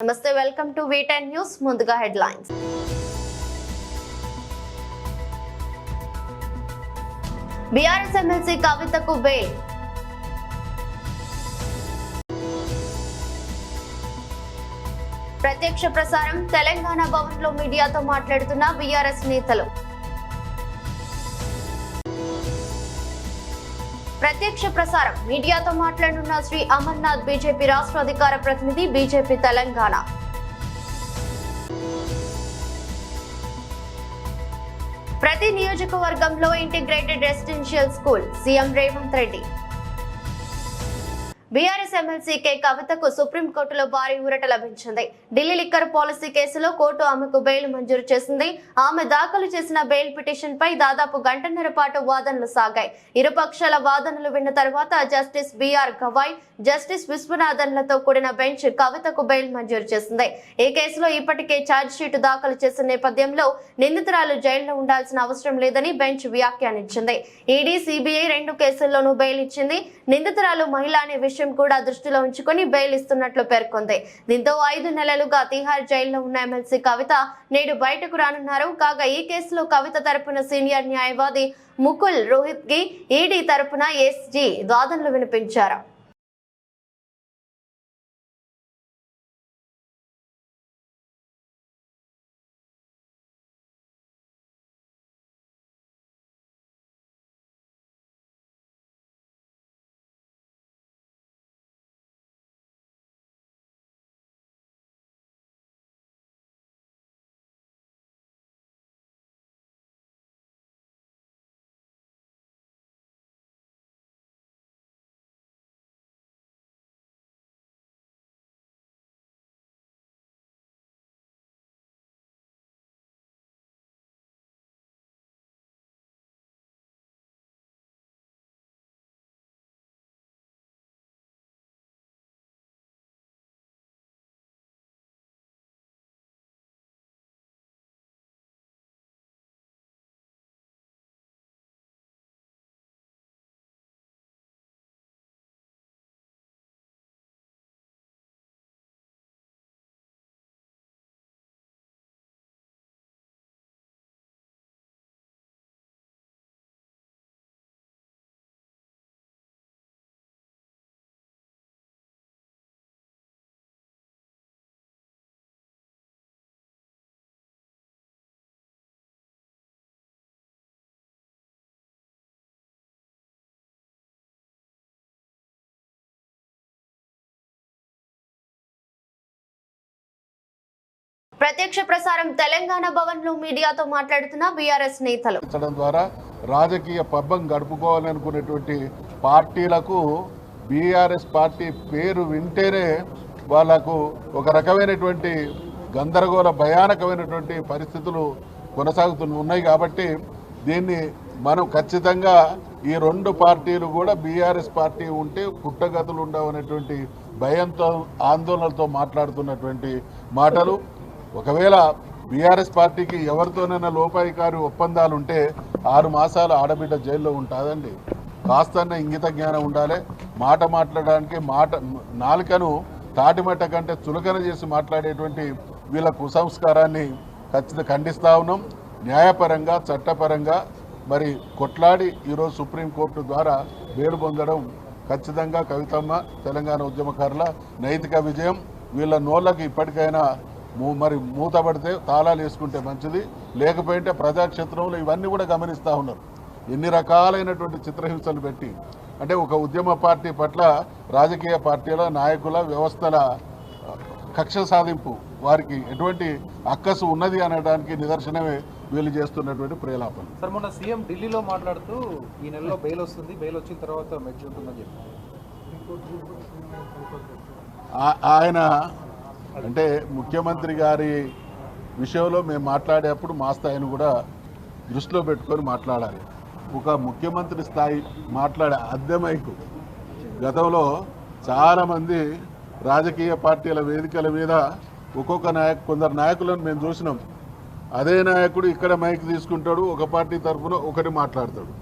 నమస్తే, welcome to V10 news. ముందుగా headlines. BRS MLC కవితకు బెయిల్. ప్రత్యక్ష ప్రసారం తెలంగాణ భవన్లో మీడియాతో మాట్లాడుతున్న బీఆర్ఎస్ నేతలు. ప్రత్యక్ష ప్రసారం మీడియాతో మాట్లాడనున్న శ్రీ అమర్నాథ్, బీజేపీ రాష్ట్ర అధికార ప్రతినిధి, బీజేపీ తెలంగాణ. ప్రతి నియోజకవర్గంలో integrated residential school, CM Revanth Reddy. BRS MLC K కవితకు సుప్రీంకోర్టులో భారీ ఊరట లభించింది. ఢిల్లీ లిక్కర్ పాలసీ కేసులో కోర్టు ఆమెకు బెయిల్ మంజూరు చేసింది. ఆమె దాఖలు చేసిన బెయిల్ పిటిషన్ పై దాదాపు గంటన్నర పాటు వాదనలు సాగాయి. ఇరుపక్షాల వాదనలు విన్న తర్వాత జస్టిస్ బిఆర్ గవాయ్, జస్టిస్ విశ్వనాథన్లతో కూడిన బెంచ్ కవితకు బెయిల్ మంజూరు చేసింది. ఈ కేసులో ఇప్పటికే ఛార్జ్ షీట్ దాఖలు చేసిన నేపథ్యంలో నిందితురాలు జైల్లో ఉండాల్సిన అవసరం లేదని బెంచ్ వ్యాఖ్యానించింది. ఈడీ, సిబిఐ రెండు కేసుల్లోనూ బెయిల్ ఇచ్చింది. నిందితురాలు మహిళ అనే విషయం కూడా దృష్టిలో ఉంచుకొని బెయిల్ ఇస్తున్నట్లు పేర్కొంది. దీంతో 5 నెలలుగా తిహార్ జైల్లో ఉన్న ఎమ్మెల్సీ కవిత నేడు బయటకు రానున్నారు. కాగా ఈ కేసులో కవిత తరపున సీనియర్ న్యాయవాది ముకుల్ రోహిత్ కి, ఈడీ తరపున ఎస్జీ వాదనలు వినిపించారు. ప్రత్యక్ష ప్రసారం తెలంగాణ భవన్ లో మీడియాతో మాట్లాడుతున్న బీఆర్ఎస్ నేతలు. ద్వారా రాజకీయ పబ్బం గడుపుకోవాలనుకునేటువంటి పార్టీలకు బీఆర్ఎస్ పార్టీ పేరు వింటేనే వాళ్లకు ఒక రకమైనటువంటి గందరగోళ భయానకమైనటువంటి పరిస్థితులు ఉన్నాయి. కాబట్టి దీన్ని మనం ఖచ్చితంగా ఈ రెండు పార్టీలు కూడా బీఆర్ఎస్ పార్టీ ఉంటే పుట్టగతులు ఉండవనేటువంటి భయంతో, ఆందోళనలతో మాట్లాడుతున్నటువంటి మాటలు. ఒకవేళ బీఆర్ఎస్ పార్టీకి ఎవరితోనైనా లోపాయికారి ఒప్పందాలు ఉంటే 6 మాసాలు ఆడబిడ్డ జైల్లో ఉంటుందండి. కాస్తన్న ఇంగిత జ్ఞానం ఉండాలి. మాట్లాడడానికి నాలుకను తాటిమట్ట కంటే చులకన చేసి మాట్లాడేటువంటి వీళ్ళ కుసంస్కారాన్ని ఖచ్చితంగా ఖండిస్తూ ఉన్నాం. న్యాయపరంగా, చట్టపరంగా మరి కొట్లాడి ఈరోజు సుప్రీంకోర్టు ద్వారా బెయిల్ పొందడం ఖచ్చితంగా కవితమ్మ, తెలంగాణ ఉద్యమకారుల నైతిక విజయం. వీళ్ళ నోళ్ళకి ఇప్పటికైనా మరి మూతపడితే తాళాలు వేసుకుంటే మంచిది. లేకపోతే ప్రజాక్షేత్రంలో ఇవన్నీ కూడా గమనిస్తూ ఉన్నారు. ఎన్ని రకాలైనటువంటి చిత్రహింసలు పెట్టి, అంటే ఒక ఉద్యమ పార్టీ పట్ల రాజకీయ పార్టీల నాయకుల వ్యవస్థల కక్ష సాధింపు, వారికి ఎటువంటి అక్కసు ఉన్నది అనడానికి నిదర్శనమే వీళ్ళు చేస్తున్నటువంటి ప్రేలాపన. సార్, మొన్న సీఎం ఢిల్లీలో మాట్లాడుతూ ఈ నెలలో బెయిల్ వస్తుంది, బెయిల్ వచ్చిన తర్వాత మెచ్చి ఉంటుందని చెప్పి ఆయన అంటే ముఖ్యమంత్రి గారి విషయంలో మేము మాట్లాడేప్పుడు మా స్థాయిని కూడా దృష్టిలో పెట్టుకొని మాట్లాడాలి. ఒక ముఖ్యమంత్రి స్థాయి మాట్లాడే అద్దెమైకు గతంలో చాలామంది రాజకీయ పార్టీల వేదికల మీద కొందరు నాయకులను మేము చూసినాం. అదే నాయకుడు ఇక్కడ మైక్ తీసుకుంటాడు, ఒక పార్టీ తరఫున ఒకటి మాట్లాడతాడు.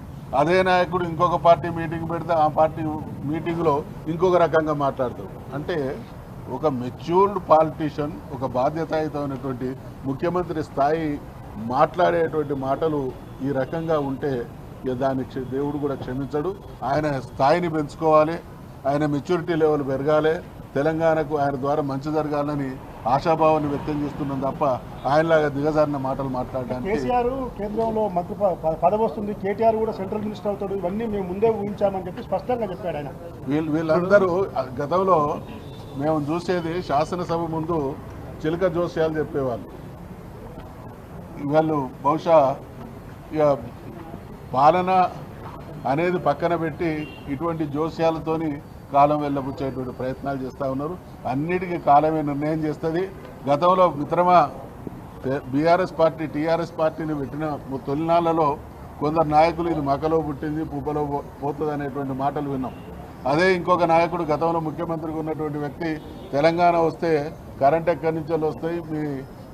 అదే నాయకుడు ఇంకొక పార్టీ మీటింగ్ పెడితే ఆ పార్టీ మీటింగ్లో ఇంకొక రకంగా మాట్లాడతాడు. అంటే ఒక మెచ్యూర్డ్ పాలిటీషియన్, ఒక బాధ్యతాయుతమైనటువంటి ముఖ్యమంత్రి స్థాయి మాట్లాడేటువంటి మాటలు ఈ రకంగా ఉంటే ఇక దాన్ని దేవుడు కూడా క్షమించడు. ఆయన స్థాయిని పెంచుకోవాలి, ఆయన మెచ్యూరిటీ లెవెల్ పెరగాలి, తెలంగాణకు ఆయన ద్వారా మంచి జరగాలని ఆశాభావాన్ని వ్యక్తం చేస్తున్నాం తప్ప ఆయనలాగా దిగజారిన మాటలు మాట్లాడడానికి. కేసీఆర్ కేంద్రంలో మంత్రి పదవి వస్తుంది, కేటీఆర్ కూడా సెంట్రల్ మినిస్టర్ అవుతాడు, ఇవన్నీ మేము ముందే ఊహించామని చెప్పి స్పష్టంగా చెప్పాడు ఆయన. వీళ్ళందరూ గతంలో మేము చూసేది శాసనసభ ముందు చిలక జోస్యాలు చెప్పేవాళ్ళు. వాళ్ళు బహుశా ఇక పాలన అనేది పక్కన పెట్టి ఇటువంటి జోస్యాలతోని కాలం వెళ్ళబుచ్చేటువంటి ప్రయత్నాలు చేస్తూ ఉన్నారు. అన్నిటికీ కాలమే నిర్ణయం చేస్తుంది. గతంలో మిత్రమా బీఆర్ఎస్ పార్టీ టీఆర్ఎస్ పార్టీని పెట్టిన తొలినాళ్లలో కొందరు నాయకులు ఇది మకలో పుట్టింది పుబ్బలో పోతుంది అనేటువంటి మాటలు విన్నాం. అదే ఇంకొక నాయకుడు గతంలో ముఖ్యమంత్రిగా ఉన్నటువంటి వ్యక్తి తెలంగాణ వస్తే కరెంట్ ఎక్కడి నుంచి వస్తాయి, మీ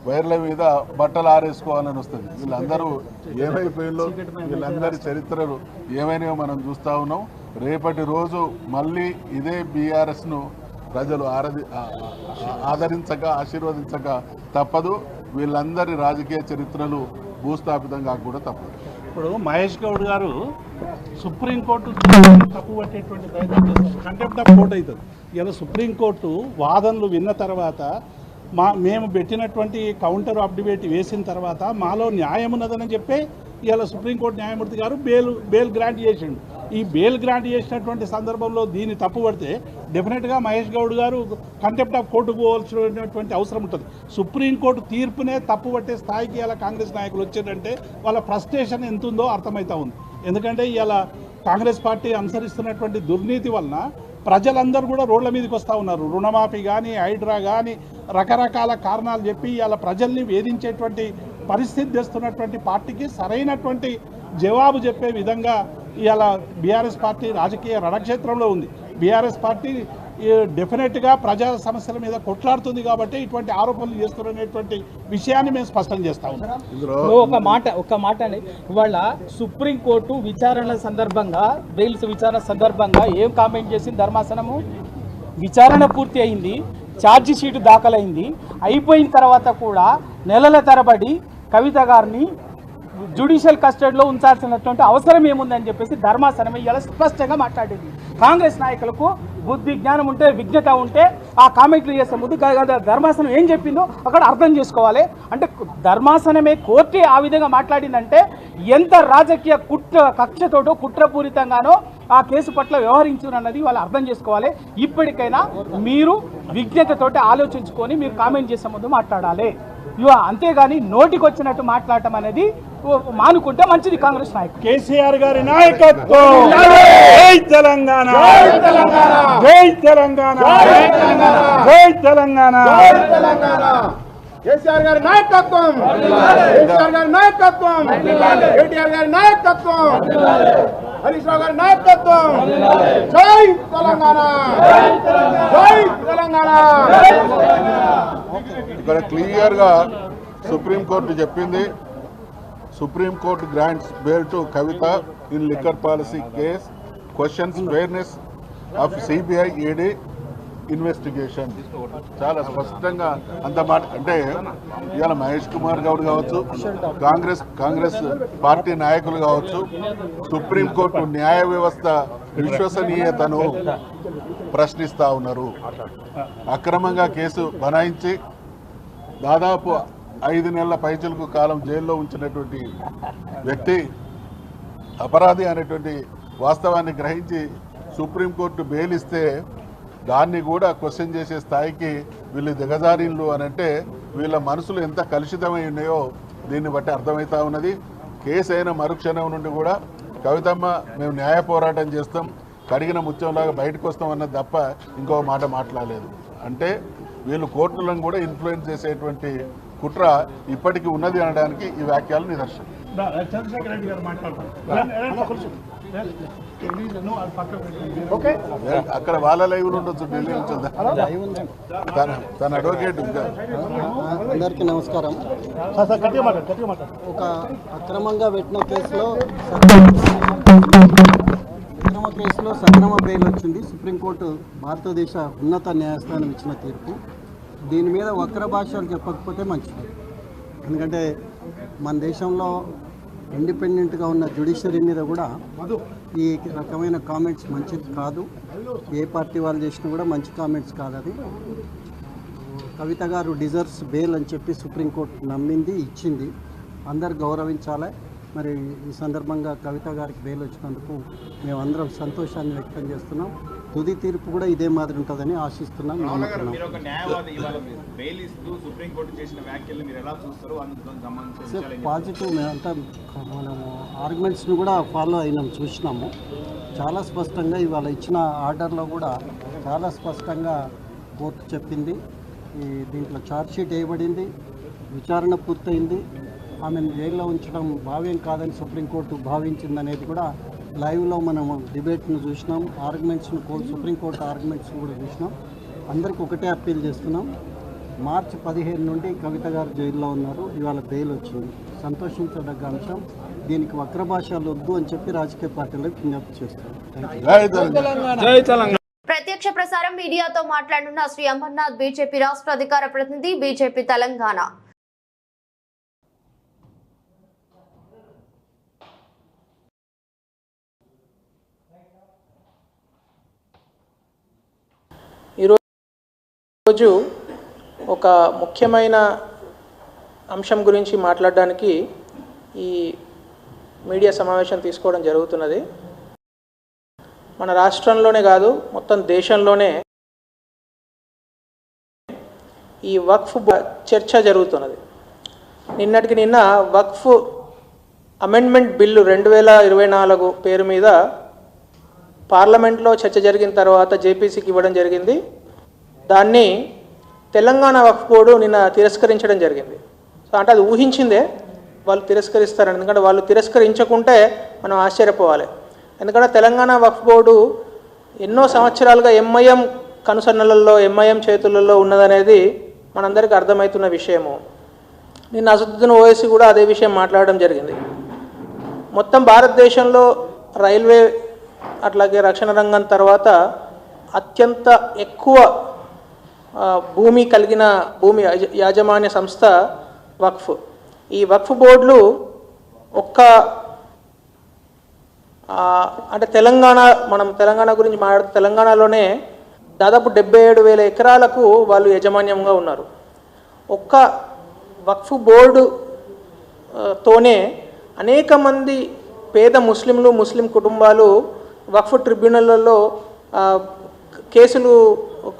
వైర్ల మీద బట్టలు ఆరేసుకోవాలని వస్తుంది. వీళ్ళందరూ ఏమైపోయిందో, వీళ్ళందరి చరిత్రలు ఏమైనా మనం చూస్తూ ఉన్నాం. రేపటి రోజు మళ్ళీ ఇదే బీఆర్ఎస్ను ప్రజలు ఆదరించక ఆశీర్వదించక తప్పదు. వీళ్ళందరి రాజకీయ చరిత్రలు భూస్థాపితంగా కూడా తప్పదు. ఇప్పుడు మహేష్ గౌడ్ గారు సుప్రీంకోర్టు తప్పు పట్టేటువంటి ప్రయత్నం చేస్తారు. కంటెంప్ట్ ఆఫ్ కోర్టు అవుతుంది. ఇలా సుప్రీంకోర్టు వాదనలు విన్న తర్వాత మేము పెట్టినటువంటి కౌంటర్ ఆఫ్ డిబేట్ వేసిన తర్వాత మాలో న్యాయం ఉన్నదని చెప్పి ఇలా సుప్రీంకోర్టు న్యాయమూర్తి గారు బెయిల్ గ్రాంట్ చేసిండు. ఈ బెయిల్ గ్రాంట్ చేసినటువంటి సందర్భంలో దీన్ని తప్పుపడితే డెఫినెట్గా మహేష్ గౌడ్ గారు కంటెంప్ట్ ఆఫ్ కోర్టుకు పోవాల్సినటువంటి అవసరం ఉంటుంది. సుప్రీంకోర్టు తీర్పునే తప్పుపట్టే స్థాయికి ఇలా కాంగ్రెస్ నాయకులు వచ్చారంటే వాళ్ళ ఫ్రస్ట్రేషన్ ఎంత ఉందో అర్థమవుతా ఉంది. ఎందుకంటే ఇలా కాంగ్రెస్ పార్టీ అనుసరిస్తున్నటువంటి దుర్నీతి వలన ప్రజలందరూ కూడా రోడ్ల మీదకి వస్తూ ఉన్నారు. రుణమాఫీ కానీ హైడ్రా కానీ రకరకాల కారణాలు చెప్పి ఇలా ప్రజల్ని వేధించేటువంటి పరిస్థితి తెస్తున్నటువంటి పార్టీకి సరైనటువంటి జవాబు చెప్పే విధంగా ఇవాళ బీఆర్ఎస్ పార్టీ రాజకీయ రణక్షేత్రంలో ఉంది. బీఆర్ఎస్ పార్టీ డెఫినెట్గా ప్రజా సమస్యల మీద కొట్లాడుతుంది కాబట్టి ఇటువంటి ఆరోపణలు చేస్తున్నటువంటి విషయాన్ని మేము స్పష్టం చేస్తా ఉన్నాం. ఒక మాట అండి, ఇవాళ సుప్రీంకోర్టు విచారణ సందర్భంగా బెయిల్స్ విచారణ సందర్భంగా ఏం కామెంట్ చేసింది ధర్మాసనము? విచారణ పూర్తి అయింది, ఛార్జీ షీటు దాఖలైంది, అయిపోయిన తర్వాత కూడా నెలల తరబడి కవిత గారిని జ్యుడిషియల్ కస్టడీలో ఉంచాల్సినటువంటి అవసరం ఏముందని చెప్పేసి ధర్మాసనం ఇలా స్పష్టంగా మాట్లాడింది. కాంగ్రెస్ నాయకులకు బుద్ధి జ్ఞానం ఉంటే విజ్ఞత ఉంటే ఆ కామెంట్లు చేసే ముందు ధర్మాసనం ఏం చెప్పిందో అక్కడ అర్థం చేసుకోవాలి. అంటే ధర్మాసనమే కోర్టే ఆ విధంగా మాట్లాడిందంటే ఎంత రాజకీయ కక్షతోటో కుట్రపూరితంగానో ఆ కేసు పట్ల వ్యవహరించునన్నది వాళ్ళు అర్థం చేసుకోవాలి. ఇప్పటికైనా మీరు విజ్ఞతతోటి ఆలోచించుకొని మీరు కామెంట్ చేసే ముందు మాట్లాడాలి. అంతేగాని నోటికి వచ్చినట్టు మాట్లాడటం అనేది మానుకుంటే మంచిది. కాంగ్రెస్ నాయకులు కేసీఆర్ గారి నాయకత్వం, జై తెలంగాణ, జై తెలంగాణ, జై తెలంగాణ, కేసీఆర్ గారి నాయకత్వం, కేసీఆర్ గారి నాయకత్వం, కేటీఆర్ గారి నాయకత్వం, హరీష్ రావు గారి నాయకత్వం, జై తెలంగాణ, జై తెలంగాణ. ఇక్కడ క్లియర్గా సుప్రీంకోర్టు చెప్పింది. Supreme court grants bail to Kavitha in liquor policy case, questions fairness of CBI ED investigation. చాలా స్పష్టంగా అంత మాట. అంటే ఇవాళ మహేష్ కుమార్ గౌడ్ కావచ్చు, కాంగ్రెస్ పార్టీ నాయకులు కావచ్చు, సుప్రీంకోర్టు న్యాయ వ్యవస్థ విశ్వసనీయతను ప్రశ్నిస్తూ ఉన్నారు. అక్రమంగా కేసు బనాయించి దాదాపు 5 నెలల పైచిలకు కాలం జైల్లో ఉంచినటువంటి వ్యక్తి అపరాధి అనేటువంటి వాస్తవాన్ని గ్రహించి సుప్రీంకోర్టు బెయిల్ ఇస్తే దాన్ని కూడా క్వశ్చన్ చేసే స్థాయికి వీళ్ళు దిగజారిన్లు అని అంటే వీళ్ళ మనసులు ఎంత కలుషితమై ఉన్నాయో దీన్ని బట్టి అర్థమవుతా ఉన్నది. కేసు అయిన మరుక్షణం నుండి కూడా కవితమ్మ మేము న్యాయ పోరాటం చేస్తాం, కడిగిన ముత్యంలాగా బయటకు వస్తాం అన్నది తప్ప ఇంకో మాట మాట్లాడలేదు. అంటే వీళ్ళు కోర్టులను కూడా ఇన్ఫ్లుయెన్స్ చేసేటువంటి కుట్ర ఇప్పటికీ ఉన్నది అనడానికి ఈ వ్యాఖ్యలు నిదర్శనం. చంద్రశేఖర్ రెడ్డి గారు మాట్లాడతారు. అక్కడ వాళ్ళ లైవ్లు ఉండొచ్చు, ఢిల్లీ నుంచి తన అడ్వకేట్. అందరికీ నమస్కారం. ఒక అక్రమంగా పెట్టిన కేసులో అక్రమ కేసులో సక్రమ బెయిల్ వచ్చింది. సుప్రీంకోర్టు భారతదేశ ఉన్నత న్యాయస్థానం ఇచ్చిన తీర్పు. దీని మీద వక్ర భాషలు చెప్పకపోతే మంచిది. ఎందుకంటే మన దేశంలో ఇండిపెండెంట్గా ఉన్న జ్యుడిషియరీ మీద కూడా ఈ రకమైన కామెంట్స్ మంచిది కాదు. ఏ పార్టీ వాళ్ళు చేసినా కూడా మంచి కామెంట్స్ కాదు. అది కవిత గారు డిజర్వ్స్ బెయిల్ అని చెప్పి సుప్రీంకోర్టు నమ్మింది, ఇచ్చింది. అందరు గౌరవించాలి. మరి ఈ సందర్భంగా కవిత గారికి బెయిల్ వచ్చినందుకు మేమందరం సంతోషాన్ని వ్యక్తం చేస్తున్నాం. తుది తీర్పు కూడా ఇదే మాదిరి ఉంటుందని ఆశిస్తున్నాం, నమ్ముతున్నాం. పాజిటివ్ మేమంతా మనము ఆర్గ్యుమెంట్స్ని కూడా ఫాలో అయినాం, చూసినాము. చాలా స్పష్టంగా ఇవాళ ఇచ్చిన ఆర్డర్లో కూడా చాలా స్పష్టంగా కోర్టు చెప్పింది. దీంట్లో ఛార్జ్షీట్ వేయబడింది, విచారణ పూర్తయింది. ఆమెను జైల్లో ఉంచడం భావ్యం కాదని సుప్రీంకోర్టు భావించిందనేది కూడా లైవ్లో మనము డిబేట్ను చూసినాం. ఆర్గ్యుమెంట్స్ను సుప్రీంకోర్టు ఆర్గ్యుమెంట్స్ను కూడా చూసినాం. అందరికీ ఒకటే అప్పీల్ చేస్తున్నాం. మార్చి 15 నుండి కవిత గారు జైల్లో ఉన్నారు. ఇవాళ బెయిల్ వచ్చింది, సంతోషించదగ్గ అంశం. దీనికి వక్ర భాషలు వద్దు అని చెప్పి రాజకీయ పార్టీలకు విజ్ఞప్తి చేస్తున్నాం. ప్రత్యక్ష ప్రసారం మీడియాతో మాట్లాడుతున్న శ్రీ అమర్నాథ్, బీజేపీ రాష్ట్ర అధికార ప్రతినిధి, బీజేపీ తెలంగాణ. ఈరోజు ఒక ముఖ్యమైన అంశం గురించి మాట్లాడడానికి ఈ మీడియా సమావేశం తీసుకోవడం జరుగుతున్నది. మన రాష్ట్రంలోనే కాదు, మొత్తం దేశంలోనే ఈ వక్ఫ్ చర్చ జరుగుతున్నది. నిన్నటికి నిన్న వక్ఫ్ అమెండ్మెంట్ బిల్లు 2024 పేరు మీద పార్లమెంట్లో చర్చ జరిగిన తర్వాత జేపీసీకి ఇవ్వడం జరిగింది. దాన్ని తెలంగాణ వక్ఫ్ బోర్డు నిన్న తిరస్కరించడం జరిగింది. సో అంటే అది ఊహించిందే వాళ్ళు తిరస్కరిస్తారని. ఎందుకంటే వాళ్ళు తిరస్కరించకుంటే మనం ఆశ్చర్యపోవాలి. ఎందుకంటే తెలంగాణ వక్ఫ్ బోర్డు ఎన్నో సంవత్సరాలుగా ఎంఐఎం కనుసన్నలలో, ఎంఐఎం చేతులలో ఉన్నదనేది మనందరికీ అర్థమవుతున్న విషయము. నిన్న అసదుద్దీన్ ఓవైసీ కూడా అదే విషయం మాట్లాడడం జరిగింది. మొత్తం భారతదేశంలో రైల్వే అట్లాగే రక్షణ రంగం తర్వాత అత్యంత ఎక్కువ భూమి కలిగిన భూమి యాజమాన్య సంస్థ వక్ఫ్. ఈ వక్ఫ్ బోర్డులు అంటే మనం తెలంగాణ గురించి మాట్లాడితే తెలంగాణలోనే దాదాపు 77,000 ఎకరాలకు వాళ్ళు యాజమాన్యంగా ఉన్నారు. ఒక్క వక్ఫ్ బోర్డు తోనే అనేక మంది పేద ముస్లిం కుటుంబాలు వక్ఫ్ ట్రిబ్యునల్లో కేసులు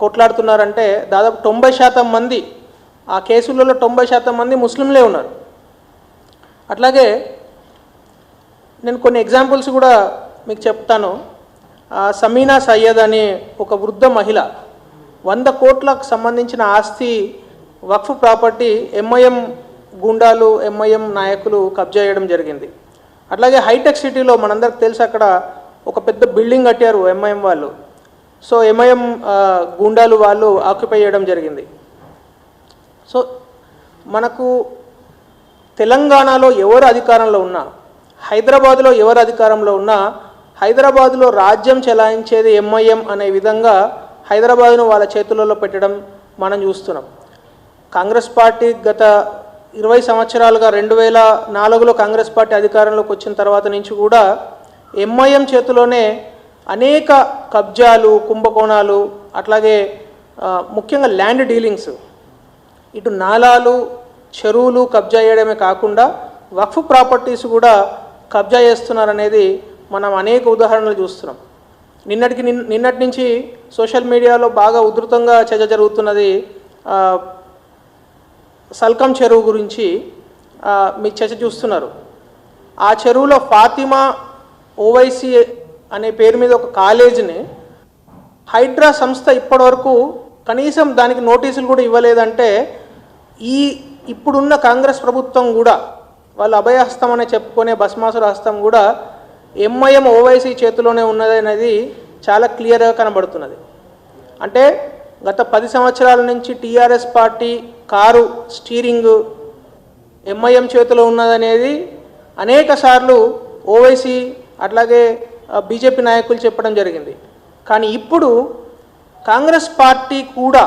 కొట్లాడుతున్నారంటే దాదాపు 90% మంది, ఆ కేసులలో 90% మంది ముస్లింలే ఉన్నారు. అట్లాగే నేను కొన్ని ఎగ్జాంపుల్స్ కూడా మీకు చెప్తాను. సమీనా సయ్యద్ అనే ఒక వృద్ధ మహిళ 100 కోట్లకు సంబంధించిన ఆస్తి వక్ఫ్ ప్రాపర్టీ ఎంఐఎం గుండాలు, ఎంఐఎం నాయకులు కబ్జా చేయడం జరిగింది. అట్లాగే హైటెక్ సిటీలో మనందరికి తెలుసు, అక్కడ ఒక పెద్ద బిల్డింగ్ కట్టారు ఎంఐఎం వాళ్ళు. సో ఎంఐఎం గుండాలు వాళ్ళు ఆక్యుపై చేయడం జరిగింది. సో మనకు తెలంగాణలో ఎవరు అధికారంలో ఉన్నా, హైదరాబాద్లో ఎవరు అధికారంలో ఉన్నా, హైదరాబాద్లో రాజ్యం చెలాయించేది ఎంఐఎం అనే విధంగా హైదరాబాద్ను వాళ్ళ చేతులలో పెట్టడం మనం చూస్తున్నాం. కాంగ్రెస్ పార్టీ గత 20 సంవత్సరాలుగా 2004లో కాంగ్రెస్ పార్టీ అధికారంలోకి వచ్చిన తర్వాత నుంచి కూడా ఎంఐఎం చేతిలోనే అనేక కబ్జాలు, కుంభకోణాలు, అట్లాగే ముఖ్యంగా ల్యాండ్ డీలింగ్స్, ఇటు నాలాలు, చెరువులు కబ్జా చేయడమే కాకుండా వక్ఫ్ ప్రాపర్టీస్ కూడా కబ్జా చేస్తున్నారనేది మనం అనేక ఉదాహరణలు చూస్తున్నాం. నిన్నటి నుంచి సోషల్ మీడియాలో బాగా ఉధృతంగా చర్చ జరుగుతున్నది సల్కం చెరువు గురించి. మీకు చర్చ చూస్తున్నారు. ఆ చెరువులో ఫాతిమా ఓవైసీ అనే పేరు మీద ఒక కాలేజీని హైడ్రా సంస్థ ఇప్పటివరకు కనీసం దానికి నోటీసులు కూడా ఇవ్వలేదంటే ఇప్పుడున్న కాంగ్రెస్ ప్రభుత్వం కూడా వాళ్ళు అభయహస్తం అనే చెప్పుకునే భస్మాసుర హస్తం కూడా ఎంఐఎం ఓవైసీ చేతిలోనే ఉన్నది అనేది చాలా క్లియర్గా కనబడుతున్నది. అంటే గత 10 సంవత్సరాల నుంచి TRS party car steering MIM చేతిలో ఉన్నదనేది అనేక సార్లు ఓవైసీ అట్లాగే బీజేపీ నాయకులు చెప్పడం జరిగింది. కానీ ఇప్పుడు కాంగ్రెస్ పార్టీ కూడా,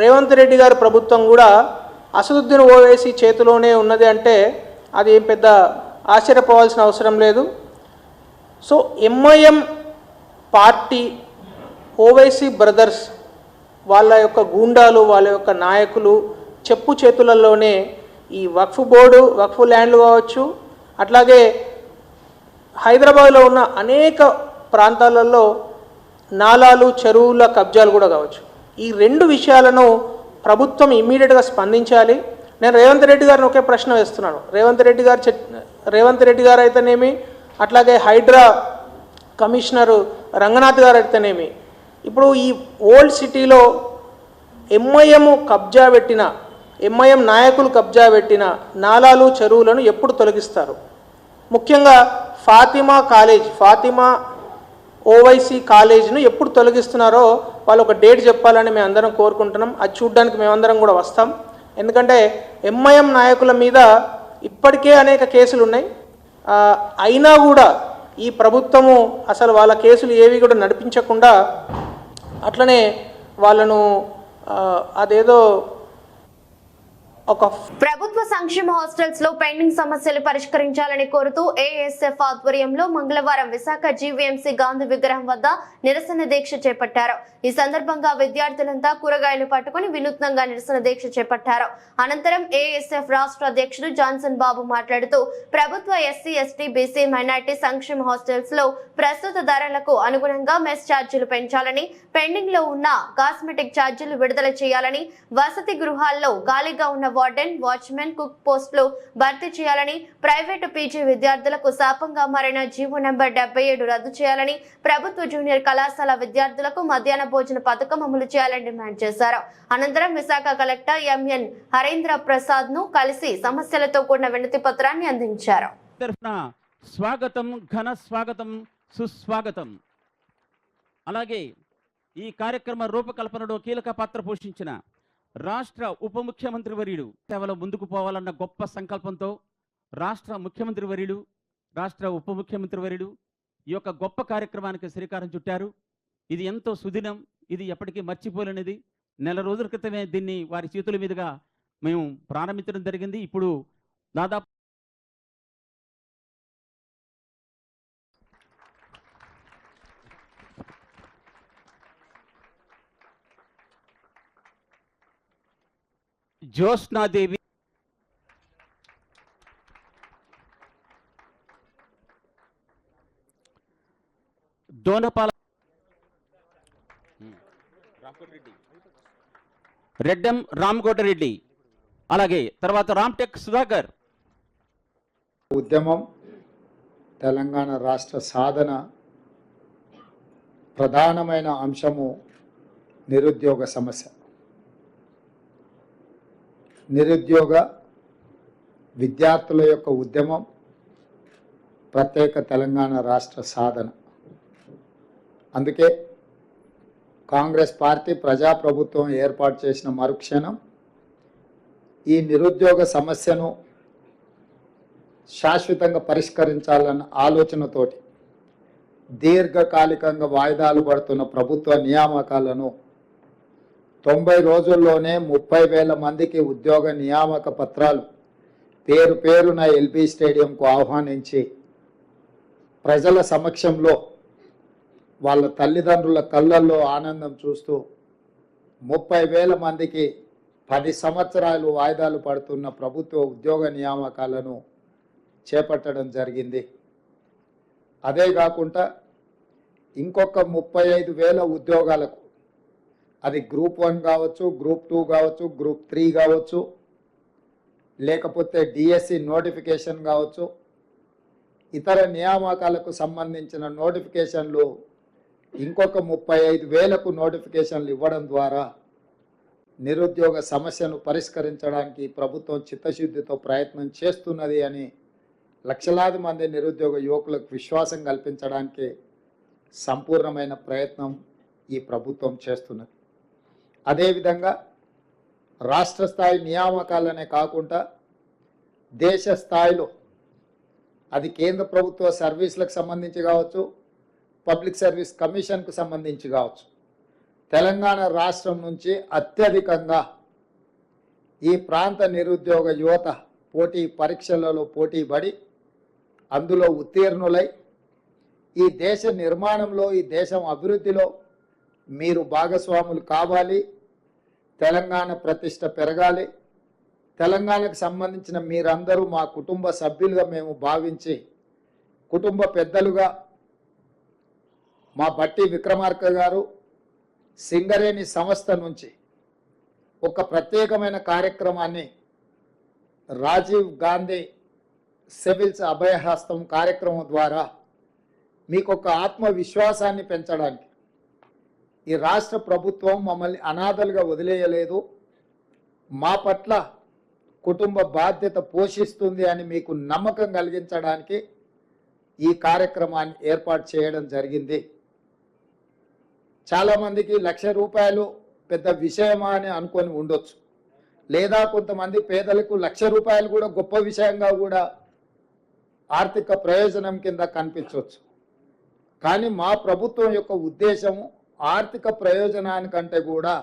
రేవంత్ రెడ్డి గారి ప్రభుత్వం కూడా అసదుద్దీన్ ఓవైసీ చేతిలోనే ఉన్నది అంటే అది ఏం పెద్ద ఆశ్చర్యపోవాల్సిన అవసరం లేదు. So MIM party, Owaisi brothers, వాళ్ళ యొక్క గూండాలు, వాళ్ళ యొక్క నాయకులు చెప్పు చేతులలోనే ఈ వక్ఫ్ బోర్డు, వక్ఫ్ ల్యాండ్లు కావచ్చు, అట్లాగే హైదరాబాద్లో ఉన్న అనేక ప్రాంతాలలో నాలాలు, చెరువుల కబ్జాలు కూడా కావచ్చు. ఈ రెండు విషయాలను ప్రభుత్వం ఇమ్మీడియట్గా స్పందించాలి. నేను రేవంత్ రెడ్డి గారిని ఒకే ప్రశ్న వేస్తున్నాను. రేవంత్ రెడ్డి గారు అయితేనేమి, అట్లాగే హైడ్రా కమిషనరు రంగనాథ్ గారు అయితేనేమి, ఇప్పుడు ఈ ఓల్డ్ సిటీలో ఎంఐఎం నాయకులు కబ్జా పెట్టిన నాలాలు, చెరువులను ఎప్పుడు తొలగిస్తారు? ముఖ్యంగా ఫాతిమా ఓవైసీ కాలేజ్ను ఎప్పుడు తొలగిస్తున్నారో వాళ్ళు ఒక డేట్ చెప్పాలని మేము అందరం కోరుకుంటున్నాం. అది చూడడానికి మేమందరం కూడా వస్తాం. ఎందుకంటే ఎంఐఎం నాయకుల మీద ఇప్పటికే అనేక కేసులు ఉన్నాయి. అయినా కూడా ఈ ప్రభుత్వము అసలు వాళ్ళ కేసులు ఏవి కూడా నడిపించకుండా అట్లనే వాళ్ళను అదేదో ఒక ప్రభుత్వ సంక్షేమ హాస్టల్స్ లో పెండింగ్ సమస్యలు పరిష్కరించాలని కోరుతూ ఏఎస్ఎఫ్ ఆధ్వర్యంలో మంగళవారం విశాఖ జీవీఎంసీ గాంధీ విగ్రహం వద్ద నిరసన దీక్ష చేపట్టారు. ఈ సందర్భంగా విద్యార్థులంతా కూరగాయలు పట్టుకుని వినూత్నంగా నిరసన దీక్ష చేపట్టారు. అనంతరం ఏఎస్ఎఫ్ రాష్ట్ర అధ్యక్షుడు జాన్సన్ బాబు మాట్లాడుతూ ప్రభుత్వ ఎస్సీ, ఎస్టీ, బీసీ, మైనార్టీ సంక్షేమ హాస్టల్స్ లో ప్రస్తుత ధరలకు అనుగుణంగా మెస్ ఛార్జీలు పెంచాలని, పెండింగ్ లో ఉన్న కాస్మెటిక్ ఛార్జీలు విడుదల చేయాలని, వసతి గృహాల్లో ఖాళీగా ఉన్న వార్డెన్, వాచ్మెన్, కుక్ పోస్టులు భర్తీ చేయాలని, ప్రైవేటు పీజీ విద్యార్థులకు శాపంగా మారిన జీవో నెంబర్ 77 రద్దు చేయాలని, ప్రభుత్వ జూనియర్ కళాశాల విద్యార్థులకు మధ్యాహ్న భోజన పథకం అమలు చేయాలని డిమాండ్ చేశారు. అనంతరం విశాఖ కలెక్టర్ ఎంఎన్ హరేంద్ర ప్రసాద్ ను కలిసి సమస్యలతో కూడిన వినతి పత్రాన్ని అందించారు. స్వాగతం, ఘన స్వాగతం, సుస్వాగతం. అలాగే ఈ కార్యక్రమ రూపకల్పనలో కీలక పాత్ర పోషించిన రాష్ట్ర ఉప ముఖ్యమంత్రి వర్యుడు సేవలో ముందుకు పోవాలన్న గొప్ప సంకల్పంతో రాష్ట్ర ముఖ్యమంత్రి వర్యుడు, రాష్ట్ర ఉప ముఖ్యమంత్రి వర్యుడు ఈ యొక్క గొప్ప కార్యక్రమానికి శ్రీకారం చుట్టారు. ఇది ఎంతో సుదినం, ఇది ఎప్పటికీ మర్చిపోలేనిది. నెల రోజుల క్రితమే దీన్ని వారి చేతుల మీదుగా మేము ప్రారంభించడం జరిగింది. ఇప్పుడు దాదాపు జ్యోత్స్నాదేవి, దోనపాల రెడ్డెం రామకోటరెడ్డి, అలాగే తర్వాత రామ్టెక్ సుధాకర్. ఉద్యమం తెలంగాణ రాష్ట్ర సాధన ప్రధానమైన అంశము నిరుద్యోగ సమస్య. నిరుద్యోగ విద్యార్థుల యొక్క ఉద్యమం ప్రత్యేక తెలంగాణ రాష్ట్ర సాధన. అందుకే కాంగ్రెస్ పార్టీ ప్రజాప్రభుత్వం ఏర్పాటు చేసిన మరుక్షణం ఈ నిరుద్యోగ సమస్యను శాశ్వతంగా పరిష్కరించాలన్న ఆలోచనతోటి దీర్ఘకాలికంగా వాయిదాలు పడుతున్న ప్రభుత్వ నియామకాలను 90 రోజుల్లోనే 30,000 మందికి ఉద్యోగ నియామక పత్రాలు పేరున ఎల్బీ స్టేడియంకు ఆహ్వానించి ప్రజల సమక్షంలో వాళ్ళ తల్లిదండ్రుల కళ్ళల్లో ఆనందం చూస్తూ 30,000 మందికి 10 సంవత్సరాలు వాయిదాలు పడుతున్న ప్రభుత్వ ఉద్యోగ నియామకాలను చేపట్టడం జరిగింది. అదే కాకుండా ఇంకొక 35,000 ఉద్యోగాలకు, అది గ్రూప్ 1 కావచ్చు, గ్రూప్ 2 కావచ్చు, గ్రూప్ 3 కావచ్చు, లేకపోతే డిఎస్సి నోటిఫికేషన్ కావచ్చు, ఇతర నియామకాలకు సంబంధించిన నోటిఫికేషన్లు ఇంకొక 35,000కు నోటిఫికేషన్లు ఇవ్వడం ద్వారా నిరుద్యోగ సమస్యను పరిష్కరించడానికి ప్రభుత్వం చిత్తశుద్ధితో ప్రయత్నం చేస్తున్నది అని లక్షలాది మంది నిరుద్యోగ యువకులకు విశ్వాసం కల్పించడానికి సంపూర్ణమైన ప్రయత్నం ఈ ప్రభుత్వం చేస్తున్నది. అదేవిధంగా రాష్ట్ర స్థాయి నియామకాలనే కాకుండా దేశ స్థాయిలో, అది కేంద్ర ప్రభుత్వ సర్వీసులకు సంబంధించి కావచ్చు, పబ్లిక్ సర్వీస్ కమిషన్కు సంబంధించి కావచ్చు, తెలంగాణ రాష్ట్రం నుంచి అత్యధికంగా ఈ ప్రాంత నిరుద్యోగ యువత పోటీ పరీక్షలలో పోటీ పడి అందులో ఉత్తీర్ణులై ఈ దేశ నిర్మాణంలో, ఈ దేశం అభివృద్ధిలో మీరు భాగస్వాములు కావాలి, తెలంగాణ ప్రతిష్ట పెరగాలి, తెలంగాణకు సంబంధించిన మీరందరూ మా కుటుంబ సభ్యులుగా మేము భావించి కుటుంబ పెద్దలుగా మా బట్టి విక్రమార్క గారు సింగరేణి సంస్థ నుంచి ఒక ప్రత్యేకమైన కార్యక్రమాన్ని రాజీవ్ గాంధీ సివిల్స్ అభయహస్తం కార్యక్రమం ద్వారా మీకు ఒక ఆత్మవిశ్వాసాన్ని పెంచడానికి ఈ రాష్ట్ర ప్రభుత్వం మమ్మల్ని అనాథలుగా వదిలేయలేదు, మా పట్ల కుటుంబ బాధ్యత పోషిస్తుంది అని మీకు నమ్మకం కలిగించడానికి ఈ కార్యక్రమాన్ని ఏర్పాటు చేయడం జరిగింది. చాలామందికి ₹1,00,000 పెద్ద విషయమా అని అనుకొని ఉండొచ్చు, లేదా కొంతమంది పేదలకు ₹1,00,000 కూడా గొప్ప విషయంగా కూడా ఆర్థిక ప్రయోజనం కింద కనిపించవచ్చు. కానీ మా ప్రభుత్వం యొక్క ఉద్దేశము ఆర్థిక ప్రయోజనానికంటే కూడా,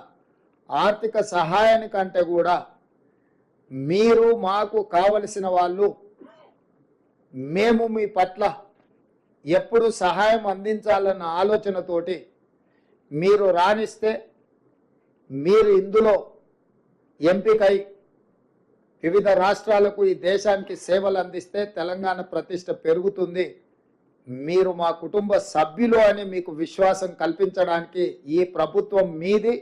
ఆర్థిక సహాయానికంటే కూడా మీరు మాకు కావలసిన వాళ్ళు, మేము మీ పట్ల ఎప్పుడు సహాయం అందించాలన్న ఆలోచనతోటి మీరు రాణిస్తే, మీరు ఇందులో ఎంపికై వివిధ రాష్ట్రాలకు ఈ దేశానికి సేవలు అందిస్తే తెలంగాణ ప్రతిష్ట పెరుగుతుంది, మీరు మా కుటుంబ సభ్యులు అని మీకు విశ్వాసం కల్పించడానికి ఈ ప్రభుత్వం మీది,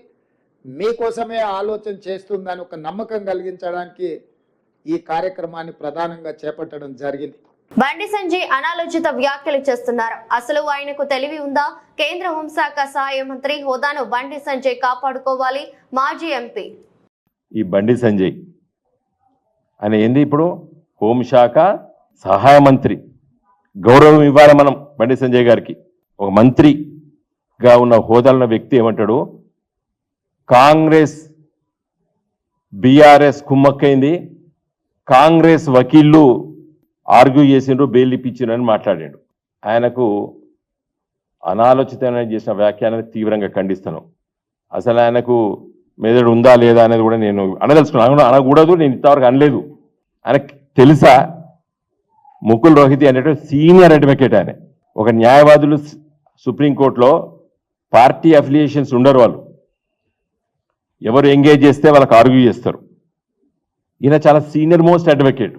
మీకోసమే ఆలోచన చేస్తుందని ఒక నమ్మకం కలిగించడానికి ఈ కార్యక్రమాన్ని ప్రధానంగా చేపట్టడం జరిగింది. బండి సంజయ్ అనాలోచిత వ్యాఖ్యలు చేస్తున్నారు. అసలు ఆయనకు తెలివి ఉందా? కేంద్ర హోంశాఖ సహాయ మంత్రి హోదాను బండి సంజయ్ కాపాడుకోవాలి. మాజీ ఎంపీ ఈ బండి సంజయ్ అని ఏంది? ఇప్పుడు హోంశాఖ సహాయ మంత్రి, గౌరవం ఇవ్వాలి మనం బండి సంజయ్ గారికి. ఒక మంత్రిగా ఉన్న హోదాలో ఉన్న వ్యక్తి ఏమంటాడు? కాంగ్రెస్ బీఆర్ఎస్ కుమ్మక్కైంది, కాంగ్రెస్ వకీళ్ళు ఆర్గ్యూ చేసిండ్రు, బెయిల్ ఇప్పించిండ్రు మాట్లాడాడు. ఆయనకు అనాలోచితమైన చేసిన వ్యాఖ్యానాన్ని తీవ్రంగా ఖండిస్తాను. అసలు ఆయనకు మెదడు ఉందా లేదా అనేది కూడా నేను అనదలుచుకున్నాను. అనకూడదు, నేను ఇంతవరకు అనలేదు. ఆయనకు తెలుసా? ముకుల్ రోహిత్ అనేటువంటి సీనియర్ అడ్వకేట్ ఆయన. ఒక న్యాయవాదులు సుప్రీంకోర్టులో పార్టీ అఫిలియేషన్స్ ఉండరు, వాళ్ళు ఎవరు ఎంగేజ్ చేస్తే వాళ్ళకి ఆర్గ్యూ చేస్తారు. ఈయన చాలా సీనియర్ మోస్ట్ అడ్వకేట్,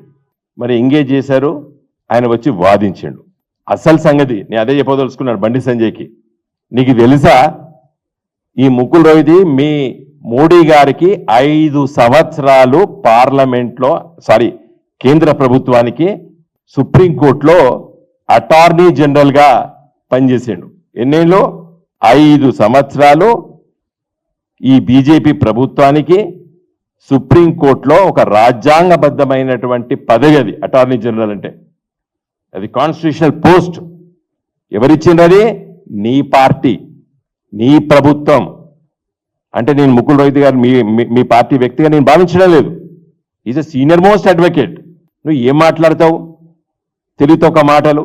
మరి ఎంగేజ్ చేశారు, ఆయన వచ్చి వాదించాడు. అసలు సంగతి నేను అదే చెప్పదలుచుకున్నాను బండి సంజయ్కి. నీకు తెలుసా ఈ ముకుల్ రోహిత్ మీ మోడీ గారికి 5 సంవత్సరాలు పార్లమెంట్లో కేంద్ర ప్రభుత్వానికి సుప్రీంకోర్టులో అటార్నీ జనరల్గా పనిచేసాడు. ఎన్నేళ్ళు? 5 సంవత్సరాలు ఈ బీజేపీ ప్రభుత్వానికి సుప్రీంకోర్టులో ఒక రాజ్యాంగబద్ధమైనటువంటి పదవి అది. అటార్నీ జనరల్ అంటే అది కాన్స్టిట్యూషనల్ పోస్ట్. ఎవరిచ్చిండ్రది? నీ పార్టీ, నీ ప్రభుత్వం. అంటే నేను ముకుల్ రోహిత్ గారు మీ పార్టీ వ్యక్తిగా నేను భావించడం లేదు. Is a senior most advocate. నువ్వు ఏం మాట్లాడతావు? తెలివితో ఒక మాటలు.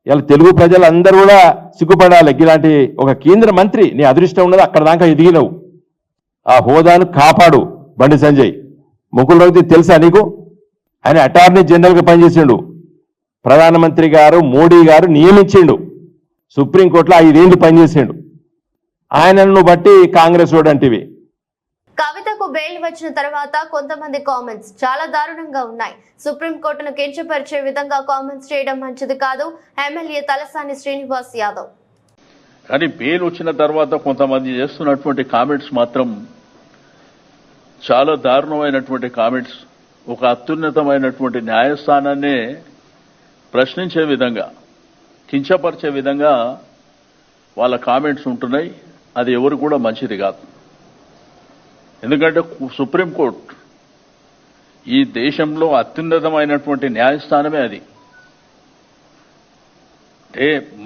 ఇలా తెలుగు ప్రజలు అందరూ కూడా సిగ్గుపడాలి. ఇలాంటి ఒక కేంద్ర మంత్రి, నీ అదృష్టం ఉన్నది అక్కడ దాకా ఎదిగినవు. ఆ హోదాను కాపాడు బండి సంజయ్. ముకుల్ రోహిత్ తెలుసా నీకు? ఆయన అటార్నీ జనరల్గా పనిచేసిండు. ప్రధానమంత్రి గారు మోడీ గారు నియమించిండు. సుప్రీంకోర్టులో 5 ఏళ్ళు పనిచేసిండు. ఆయనను బట్టి కాంగ్రెస్ వాడు అంటివి. కవితకు బెయిల్ వచ్చిన తర్వాత కొంతమంది కామెంట్స్ చాలా దారుణంగా ఉన్నాయి. సుప్రీంకోర్టును కించపరిచే విధంగా కామెంట్స్ చేయడం మంచిది కాదు. ఎమ్మెల్యే తలసాని శ్రీనివాస్ యాదవ్. కానీ బెయిల్ వచ్చిన తర్వాత కొంతమంది చేస్తున్నటువంటి కామెంట్స్ మాత్రం చాలా దారుణమైనటువంటి కామెంట్స్. ఒక అత్యున్నతమైనటువంటి న్యాయస్థానాన్నే ప్రశ్నించే విధంగా, కించపరిచే విధంగా వాళ్ళ కామెంట్స్ ఉంటున్నాయి. అది ఎవరు కూడా మంచిది కాదు. ఎందుకంటే సుప్రీంకోర్టు ఈ దేశంలో అత్యున్నతమైనటువంటి న్యాయస్థానమే అది.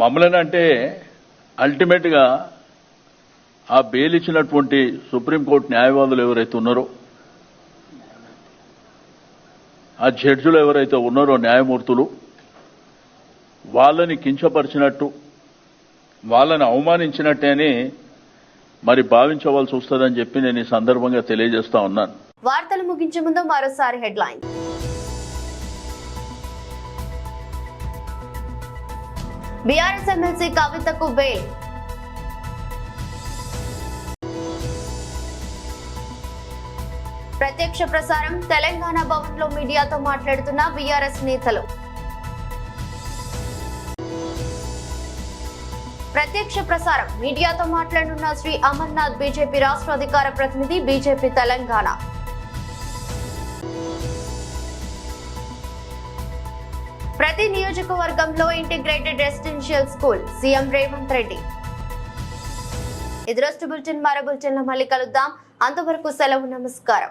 మమ్మల్ని అంటే అల్టిమేట్గా ఆ బెయిల్ ఇచ్చినటువంటి సుప్రీంకోర్టు న్యాయవాదులు ఎవరైతే ఉన్నారో, ఆ జడ్జిలు ఎవరైతే ఉన్నారో న్యాయమూర్తులు, వాళ్ళని కించపరిచినట్టు, వాళ్ళని అవమానించినట్టే అని మరి భావించవలసి వస్తుందని చెప్పి నేను ఈ సందర్భంగా తెలియజేస్తా ఉన్నాను. వార్తలు ముగించే ముందు మరోసారి హెడ్లైన్. బీఆర్ఎస్ ఎమ్మెల్సీ కవితకు బెయిల్. ప్రత్యక్ష ప్రసారం తెలంగాణ భవన్లో మీడియాతో మాట్లాడుతున్న బీఆర్ఎస్ నేతలు. ప్రత్యక్ష ప్రసారం మీడియాతో మాట్లాడనున్న శ్రీ అమర్నాథ్ బీజేపీ రాష్ట్ర అధికార ప్రతినిధి బీజేపీ తెలంగాణ. ప్రతి నియోజకవర్గంలో integrated residential school CM Revanth Reddy. ఇది రోజు బులెటిన్. మరో బులెటిన్లో మళ్ళీ కలుద్దాం. అంతవరకు సెలవు. నమస్కారం.